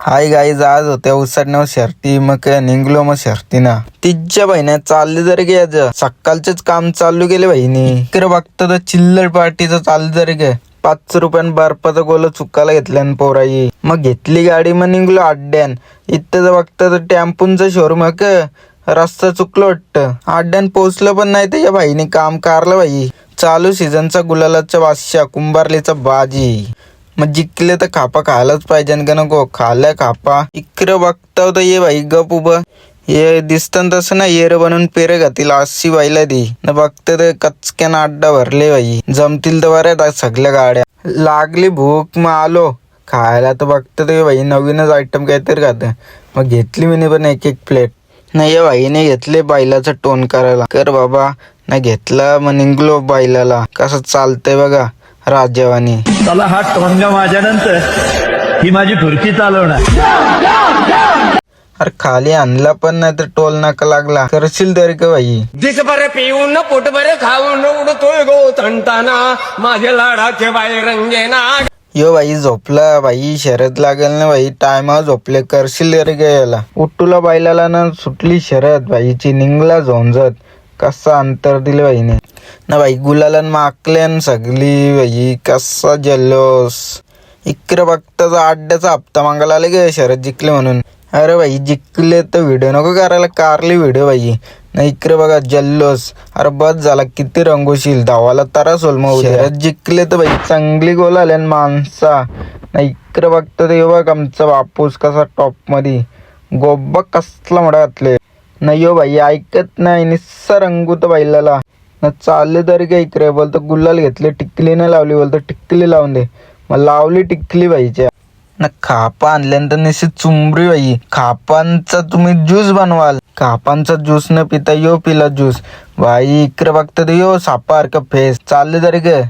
Hi guys, आज होत्या उसडण्यावर शर्ती, मग काय निघलो मग शर्तीना. तिच्या बहिण्या चालले जरी गे सकाळचेच काम चालू केले बहिणी. इकडे बघता तर चिल्लर पार्टीचं चालू जरी गे 5 रुपयान बर्फाचा गोला चुकायला घेतल्यान पोराई. मग घेतली गाडी, मग निघलो अड्ड्यान. इथं बघता तर टेम्पूंचा शोरूम रस्ता चुकलो वाटतं. अड्ड्यान पोहोचलं पण नाही त्याच्या भाईने काम कारलं बाई. चालू सीझनचा गुलालाचा बादशाह कुंभारलीचा बाजी. मग जिंकले तर खापा खायलाच पाहिजे का नको. खाल्ल्या खापा. इकडं बघता तर ये भाई गप उभं. हे दिसतं तसं ना येर बनवून पेरे घातील अशी बाईला दी न. बघते तर कचक्यान अड्डा भरले बाई. जमतील तर बऱ्या सगळ्या गाड्या. लागली भूक, मग आलो खायला. तर बघते ते भाई नवीनच आयटम काहीतरी खातं. मग घेतली मी पण एक प्लेट. नाही या भाईने घेतले बैलाचं टोन करायला. कर बाबा ना घेतला. मग निघलो बैलाला. कसं चालतंय बघा राजवानी. चला हा टोनगा माझ्यानंतर ही माझी ठुरकी चालवणार. अरे खाली आणला पण नाही तर टोल नाका लागला. करशील तरी का बाई. दिस बरे पिऊन पोट बरे खाऊन उडतोय गो तंटाना माझ्या लाडाचे बाई रंगेना. यो बाई झोपला बाई. शरद लागेल ना बाई. टायमा झोपले. करशील तरी का याला. उठूला बैलाला ना सुटली शरद बाईची. निघला झोंजत. कसा अंतर दिले बाईने ना बाई. गुलाला माकल्यान सगळी बाई. कसा जल्लोस. इकडे बघता अड्ड्याचा हप्ता मागायला आले गे शरद जिंकले म्हणून. अरे बाई जिंकले तर व्हिडिओ नको करायला. कारली व्हिडिओ बाई ना. इकडे बघा जल्लोस. अरे बस झाला किती रंगोशील. धावाला तरास होल. मग शरद जिंकले तर बाई चांगली गोल आल्या माणसा ना. इकडे बघता ते बघ आमचा बापूस कसा टॉप मध्ये. गोब्बा कसला मोठा घातले ना. यो बाई ऐकत नाही. निस्सा रंगूत बैलाला ना. चालले तरी काय इकडे बोलतो गुलाल घेतले. टिकली नाही लावली बोलतो टिकली लावून दे. मग लावली टिकली बाईच्या ना. खापा आणल्यानंतर निश्चित चुंबरी बाई. खापांचा तुम्ही ज्यूस बनवाल. खापांचा ज्यूस न पिता यो पिला ज्यूस बाई. इकडे बघता यो सापारखं फेस. चालले तरी ग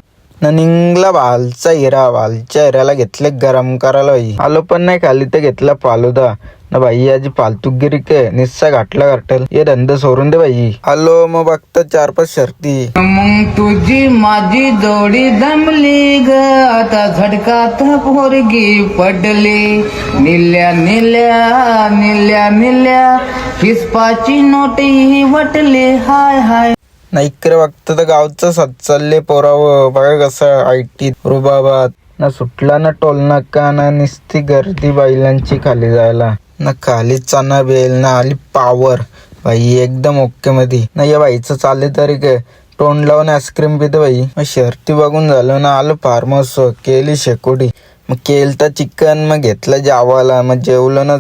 ना. निघला भालचा हिरा. भालच्या हिऱ्याला घेतले गरम करायला बाई. आलो पण नाही खाली तर घेतला फालुदा ना बाई. याची फालतूगिरी के निस्सा घाटला घाटल. हे धंदा सोडून दे बाई. आलो मग बघता 4-5 शर्ती. मग तुझी माझी जोडी जमली ग. आता झटकात पोरगी पडली. निल्या निल्या निल्या निल्या फिसपाची नोटी वटली. हाय हाय ना. इकडे बघता तर गावचा साथ चालले पोरावं. बघा कसं आयटी रुबाबात ना. सुटला ना टोल नाका ना. निस्ती गर्दी बैलांची खाली जायला ना. खाली चाना बेल ना. आली पावर बाई एकदम ओके मध्ये ना. या बाईचं चालले तरी काय तोंड लावून आईस्क्रीम पिते बाई. मग शर्ती बघून झालं ना. आलो फार्म हाऊस. केली शेकोडी. मग केलता चिकन. मग घेतलं जेवायला. मग जेवलं ना.